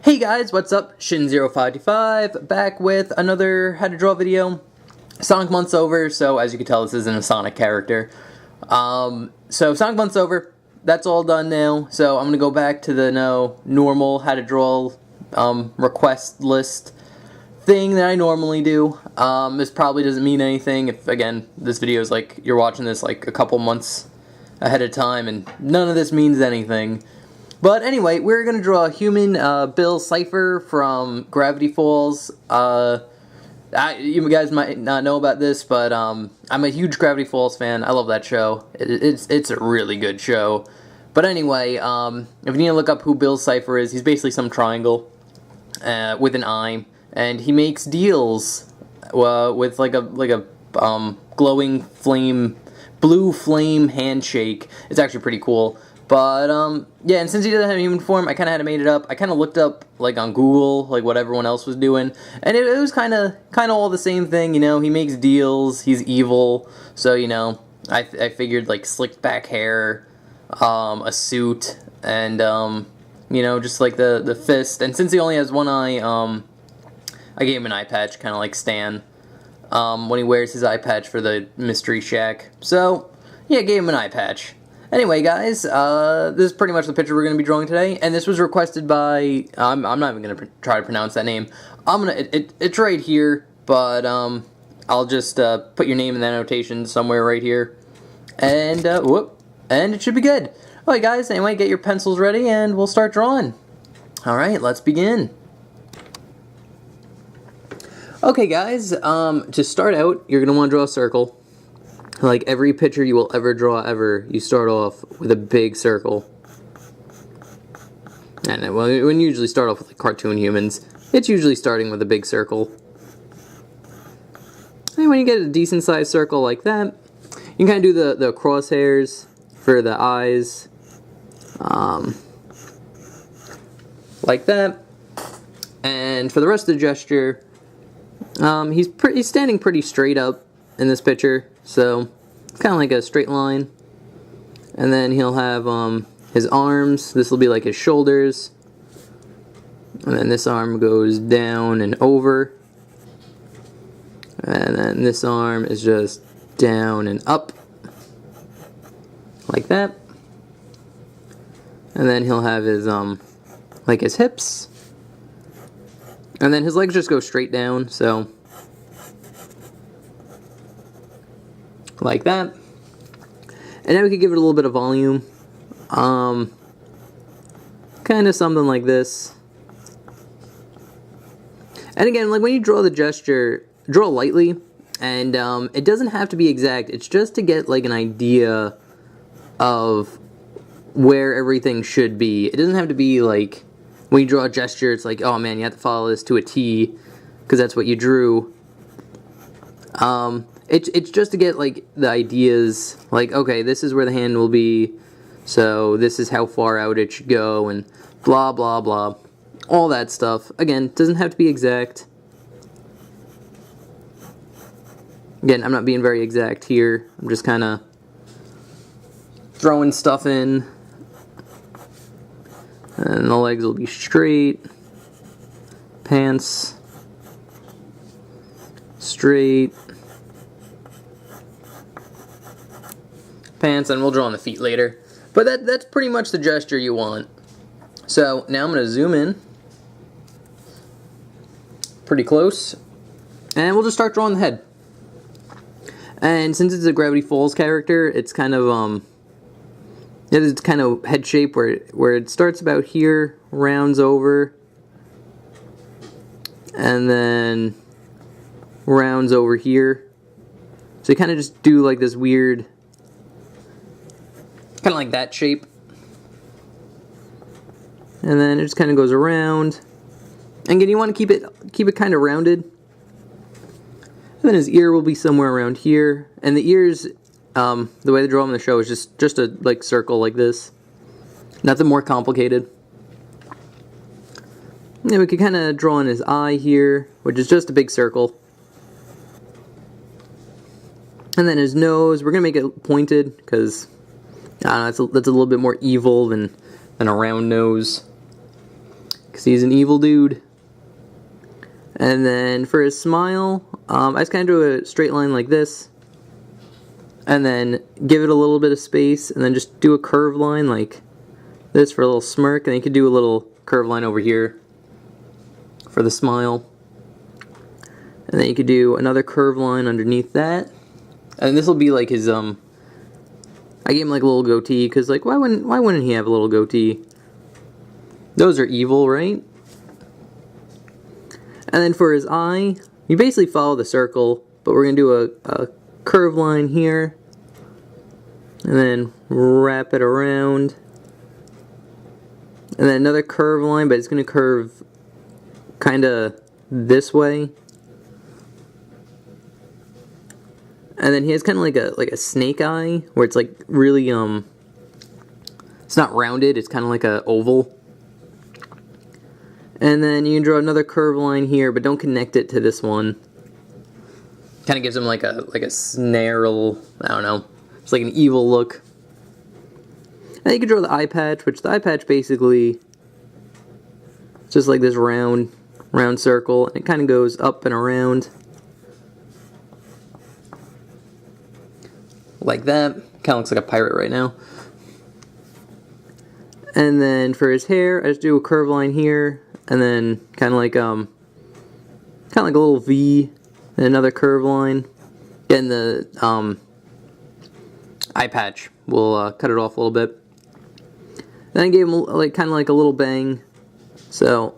Hey guys, what's up? Shin0525 back with another how to draw video. Sonic Month's over, so as you can tell, this isn't a Sonic character. So Sonic Month's over. That's all done now. So I'm gonna go back to the normal how to draw request list thing that I normally do. This probably doesn't mean anything if, again, this video is like you're watching this like a couple months ahead of time, and none of this means anything. But anyway, we're going to draw a human, Bill Cipher from Gravity Falls. You guys might not know about this, but I'm a huge Gravity Falls fan. I love that show. It's a really good show. But anyway, if you need to look up who Bill Cipher is, he's basically some triangle with an eye, and he makes deals with like a glowing flame, blue flame handshake. It's actually pretty cool. But, yeah, and since he doesn't have a human form, I kind of had to make it up. I kind of looked up, like, on Google, like, what everyone else was doing. And it was kind of all the same thing, you know. He makes deals, he's evil. So, you know, I figured, like, slicked back hair, a suit, and, you know, just, like, the fist. And since he only has one eye, I gave him an eye patch, kind of like Stan, when he wears his eye patch for the Mystery Shack. So, yeah, I gave him an eye patch. Anyway, guys, this is pretty much the picture we're going to be drawing today, and this was requested by, I'm not even going to try to pronounce that name. It's right here, but, I'll just, put your name in the annotation somewhere right here, and, and it should be good. Alright, guys, anyway, get your pencils ready, and we'll start drawing. Alright, let's begin. Okay, guys, to start out, you're going to want to draw a circle. Like every picture you will ever draw you start off with a big circle. And when you usually start off with like cartoon humans, it's usually starting with a big circle. And when you get a decent sized circle like that, you can kind of do the crosshairs for the eyes. Like that. And for the rest of the gesture, he's standing pretty straight up in this picture. So, kind of like a straight line. And then he'll have his arms. This will be like his shoulders. And then this arm goes down and over. And then this arm is just down and up. Like that. And then he'll have his, like his hips. And then his legs just go straight down, so like that. And then we could give it a little bit of volume. Kind of something like this. And again, like when you draw the gesture, draw lightly. And it doesn't have to be exact. It's just to get like an idea of where everything should be. It doesn't have to be like, when you draw a gesture, it's like, oh man, you have to follow this to a T, because that's what you drew. It's just to get, like, the ideas, like, okay, this is where the hand will be, so this is how far out it should go, and blah, blah, blah. All that stuff. Again, doesn't have to be exact. Again, I'm not being very exact here. I'm just kind of throwing stuff in. And the legs will be straight. Pants. Straight. Pants, and we'll draw on the feet later. But that's pretty much the gesture you want. So now I'm going to zoom in pretty close, and we'll just start drawing the head. And since it's a Gravity Falls character, it's kind of it's kind of head shape where it starts about here, rounds over, and then rounds over here. So you kind of just do like this weird, kind of like that shape. And then it just kind of goes around. And again, you want to keep it kind of rounded. And then his ear will be somewhere around here. And the ears, the way they draw them in the show is just a like circle like this. Nothing more complicated. And we could kind of draw in his eye here, which is just a big circle. And then his nose, we're going to make it pointed, because I don't know, that's a little bit more evil than a round nose. because he's an evil dude. And then for his smile, I just kind of do a straight line like this, and then give it a little bit of space, and then just do a curved line like this for a little smirk, and then you could do a little curved line over here for the smile. And then you could do another curved line underneath that. And this will be like his, I gave him like a little goatee, because like, why wouldn't he have a little goatee? Those are evil, right? And then for his eye, you basically follow the circle, but we're going to do a curved line here, and then wrap it around. And then another curved line, but it's going to curve kind of this way. And then he has kind of like a snake eye, where it's like really, it's not rounded, it's kind of like a oval. And then you can draw another curved line here, but don't connect it to this one. Kind of gives him like a snarl, I don't know, it's like an evil look. And you can draw the eye patch, which the eye patch basically is just like this round circle, and it kind of goes up and around. Like that. Kind of looks like a pirate right now. And then for his hair, I just do a curved line here, and then kind of like a little V, and another curved line. And the eye patch, we'll cut it off a little bit. Then I gave him kind of like a little bang. So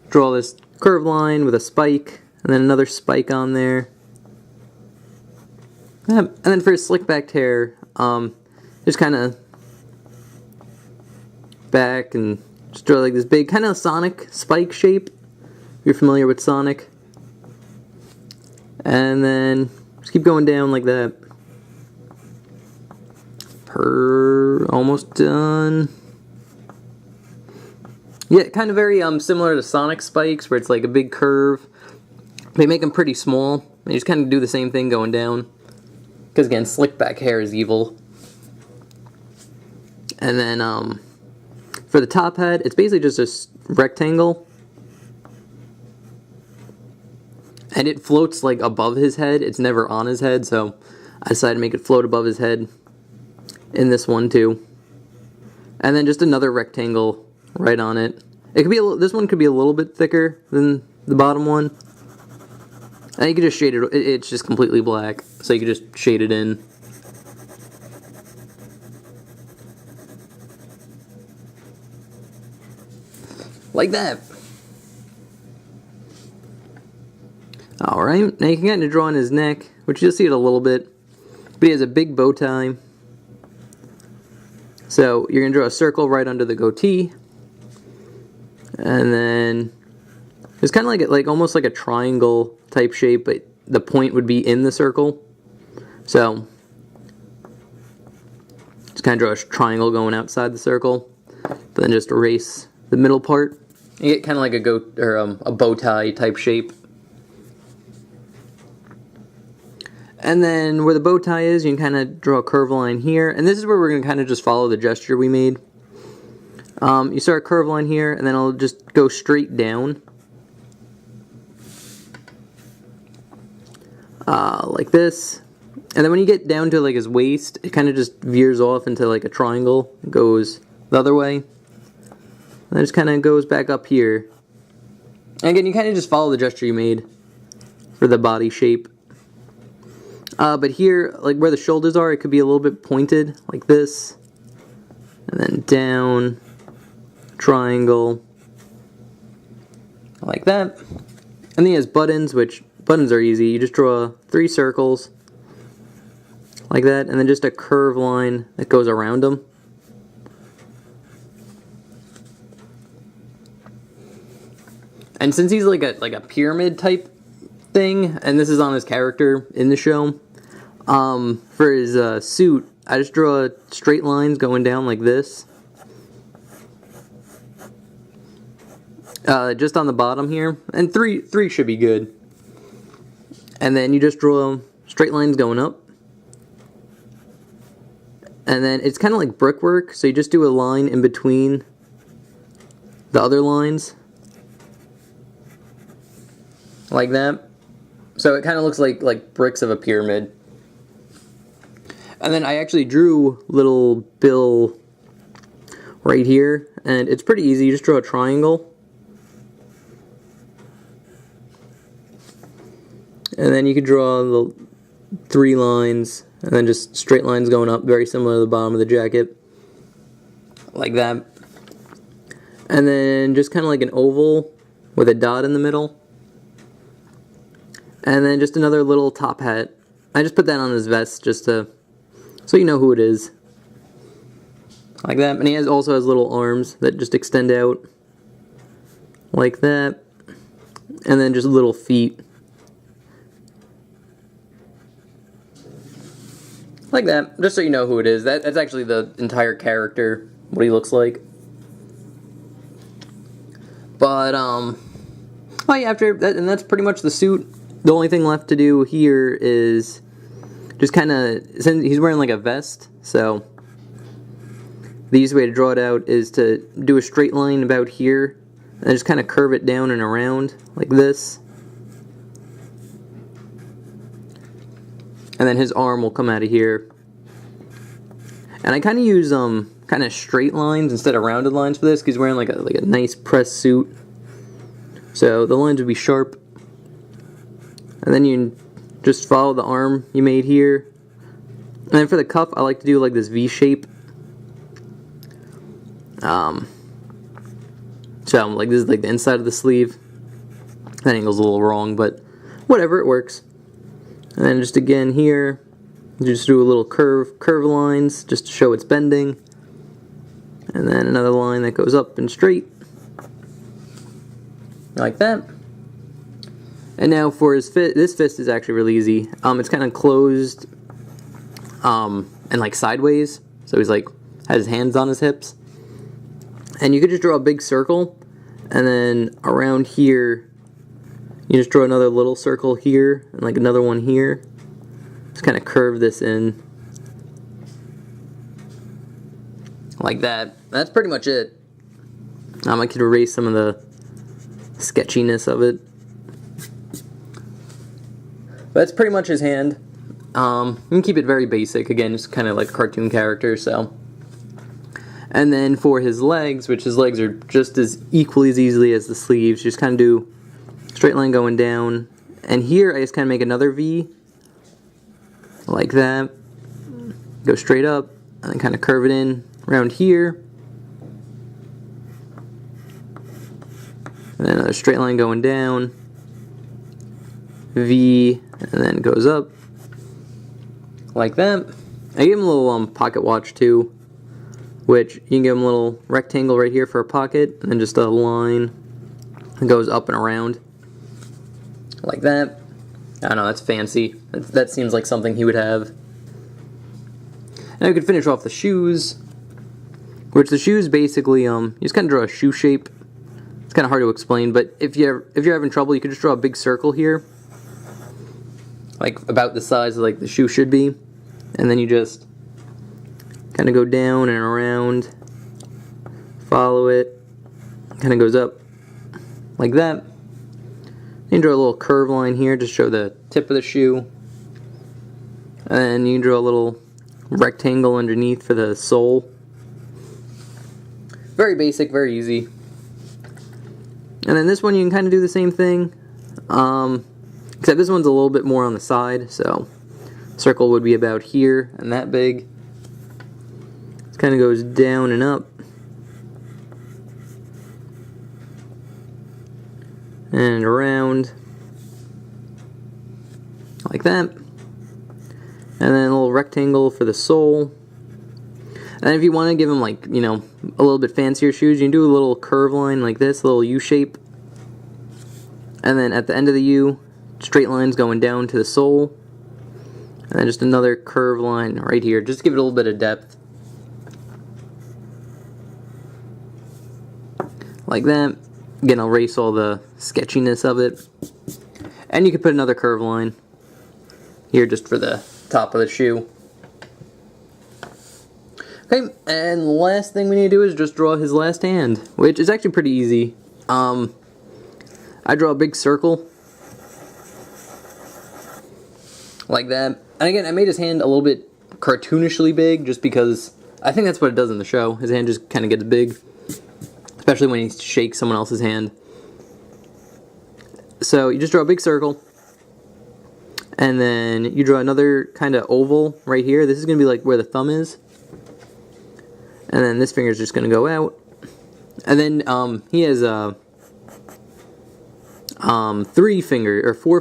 draw this curved line with a spike, and then another spike on there. And then for his slick backed hair, just kind of back and just draw like this big kind of Sonic spike shape, if you're familiar with Sonic. And then just keep going down like that. Almost done. Yeah, kind of very similar to Sonic spikes, where it's like a big curve. They make them pretty small. You just kind of do the same thing going down. Because again, slick back hair is evil. And then for the top head, it's basically just a rectangle. And it floats like above his head. It's never on his head, so I decided to make it float above his head in this one too. And then just another rectangle right on it. It could be this one could be a little bit thicker than the bottom one. And you can just shade it, it's just completely black, so you can just shade it in. Like that. Alright, now you can kind of draw on his neck, which you'll see it a little bit. But he has a big bow tie. So you're going to draw a circle right under the goatee. And then it's kind of like almost like a triangle type shape, but the point would be in the circle. So just kind of draw a triangle going outside the circle, but then just erase the middle part. You get kind of like a bow tie type shape. And then where the bow tie is, you can kind of draw a curved line here, and this is where we're going to kind of just follow the gesture we made. You start a curved line here, and then I'll just go straight down. Like this. And then when you get down to like his waist, it kind of just veers off into like a triangle. It goes the other way. And then it just kind of goes back up here. And again, you kind of just follow the gesture you made for the body shape. But here, like where the shoulders are, it could be a little bit pointed, like this. And then down, triangle, like that. And then he has buttons, which buttons are easy. You just draw 3 circles, like that, and then just a curved line that goes around them. And since he's like a pyramid type thing, and this is on his character in the show, for his suit, I just draw straight lines going down like this. Just on the bottom here, and three should be good. And then you just draw straight lines going up. And then it's kind of like brickwork, so you just do a line in between the other lines. Like that. So it kind of looks like bricks of a pyramid. And then I actually drew little Bill right here, and it's pretty easy. You just draw a triangle. And then you could draw the 3 lines, and then just straight lines going up, very similar to the bottom of the jacket. Like that. And then just kind of like an oval with a dot in the middle. And then just another little top hat. I just put that on his vest just to, so you know who it is. Like that. And he also has little arms that just extend out. Like that. And then just little feet. Like that, just so you know who it is. That's actually the entire character, what he looks like. But, oh yeah, after that, and that's pretty much the suit. The only thing left to do here is just kind of, since he's wearing like a vest, so the easiest way to draw it out is to do a straight line about here, and just kind of curve it down and around, like this. And then his arm will come out of here. And I kind of use kind of straight lines instead of rounded lines for this, because he's wearing like a nice pressed suit. So the lines would be sharp. And then you just follow the arm you made here. And then for the cuff, I like to do like this V shape. So like this is like the inside of the sleeve. That angle's a little wrong, but whatever, it works. And then just again here, just do a little curve lines just to show it's bending. And then another line that goes up and straight. Like that. And now for his fist, this fist is actually really easy. It's kind of closed and like sideways. So he's like, has his hands on his hips. And you could just draw a big circle. And then around here, you just draw another little circle here, and like another one here. Just kind of curve this in. Like that. That's pretty much it. I could erase some of the sketchiness of it. But that's pretty much his hand. You can keep it very basic, again, just kind of like a cartoon character, so. And then for his legs, which his legs are just as equally as easily as the sleeves, just kind of do straight line going down, and here I just kind of make another V, like that, go straight up, and then kind of curve it in around here, and then another straight line going down, V, and then it goes up, like that. I give him a little pocket watch too, which you can give him a little rectangle right here for a pocket, and then just a line that goes up and around. Like that. I don't know, that's fancy. That seems like something he would have. Now we could finish off the shoes, which the shoes basically, you just kind of draw a shoe shape. It's kind of hard to explain, but if you're having trouble, you could just draw a big circle here, like about the size of like the shoe should be, and then you just kind of go down and around, follow it, kind of goes up like that. You can draw a little curve line here to show the tip of the shoe. And then you can draw a little rectangle underneath for the sole. Very basic, very easy. And then this one you can kind of do the same thing. Except this one's a little bit more on the side, so circle would be about here and that big. It kind of goes down and up. And around, like that. And then a little rectangle for the sole. And if you want to give them, like, you know, a little bit fancier shoes, you can do a little curve line like this, a little U shape. And then at the end of the U, straight lines going down to the sole. And then just another curve line right here, just to give it a little bit of depth. Like that. Again, I'll erase all the sketchiness of it. And you can put another curve line here just for the top of the shoe. Okay, Okay, and the last thing we need to do is just draw his last hand, which is actually pretty easy. I draw a big circle, like that. And again, I made his hand a little bit cartoonishly big, just because I think that's what it does in the show. His hand just kind of gets big, especially when he shakes someone else's hand. So you just draw a big circle, and then you draw another kind of oval right here. This is going to be like where the thumb is. And then this finger is just going to go out. And then he has 4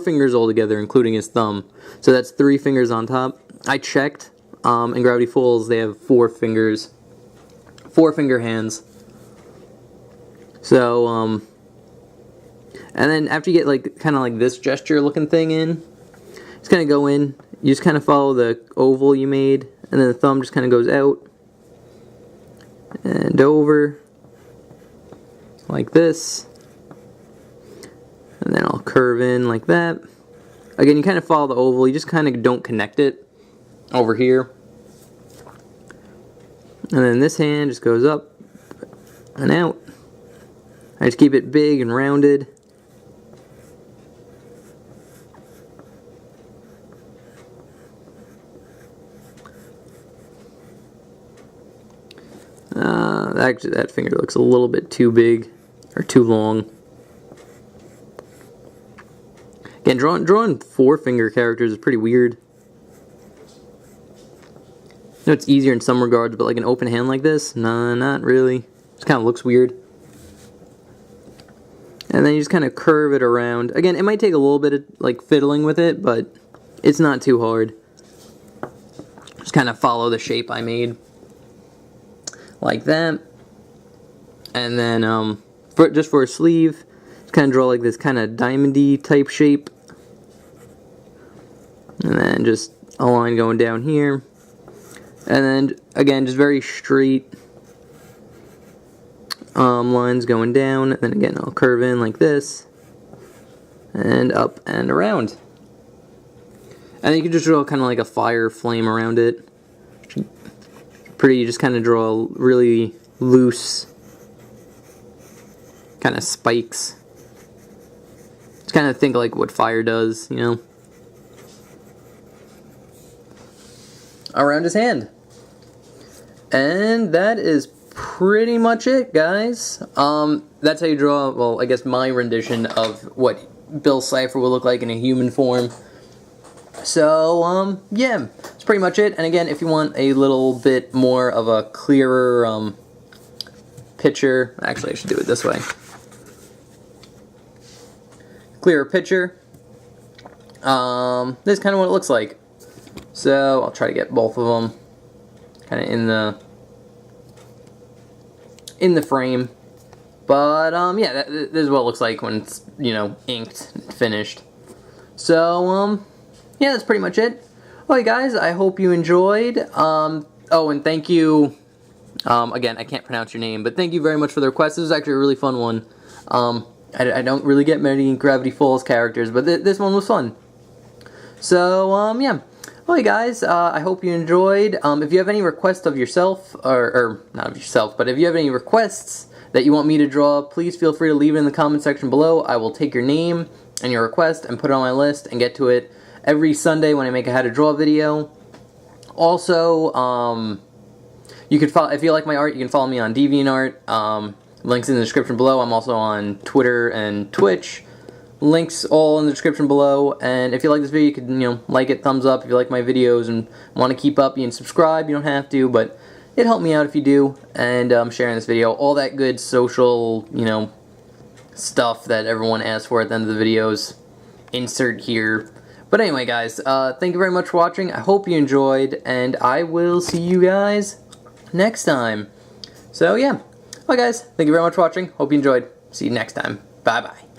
fingers altogether, including his thumb. So that's 3 fingers on top. I checked. In Gravity Falls, they have 4 fingers. 4-finger hands. So, and then after you get like kind of like this gesture looking thing in, just kind of go in. You just kind of follow the oval you made, and then the thumb just kind of goes out and over like this, and then I'll curve in like that. Again, you kind of follow the oval, you just kind of don't connect it over here. And then this hand just goes up and out. I just keep it big and rounded. Actually, that finger looks a little bit too big, or too long. Again, drawing 4-finger characters is pretty weird. I know it's easier in some regards, but like an open hand like this, nah, not really. It just kind of looks weird. And then you just kind of curve it around. Again, it might take a little bit of like fiddling with it, but it's not too hard. Just kind of follow the shape I made, like that. And then just for a sleeve, just kind of draw like this kind of diamondy type shape. And then just a line going down here. And then, again, just very straight lines going down. And then again, I'll curve in like this. And up and around. And then you can just draw kind of like a fire flame around it. You just kind of draw really loose kind of spikes. Just kind of think like what fire does, you know. Around his hand. And that is pretty much it, guys. That's how you draw, well, I guess my rendition of what Bill Cipher will look like in a human form. So, yeah, that's pretty much it. And again, if you want a little bit more of a clearer picture, actually I should do it this way. Clearer picture. This is kind of what it looks like. So I'll try to get both of them kind of in the frame. But yeah, this is what it looks like when it's, you know, inked and finished. So yeah, that's pretty much it. Alright guys, I hope you enjoyed. Oh, and thank you. Again, I can't pronounce your name, but thank you very much for the request. This was actually a really fun one. I don't really get many Gravity Falls characters, but this one was fun. So, yeah. Alright guys, I hope you enjoyed. If you have any requests of yourself, or not of yourself, but if you have any requests that you want me to draw, please feel free to leave it in the comment section below. I will take your name and your request and put it on my list and get to it every Sunday when I make a how to draw video. Also, you could follow, if you like my art, you can follow me on DeviantArt. Links in the description below. I'm also on Twitter and Twitch. Links all in the description below. And if you like this video, you could, you know, like it, thumbs up. If you like my videos and want to keep up, you can subscribe. You don't have to, but it'd help me out if you do. And sharing this video, all that good social, you know, stuff that everyone asks for at the end of the videos, insert here. But anyway, guys, thank you very much for watching. I hope you enjoyed, and I will see you guys next time. So yeah. Well guys, thank you very much for watching. Hope you enjoyed. See you next time. Bye bye.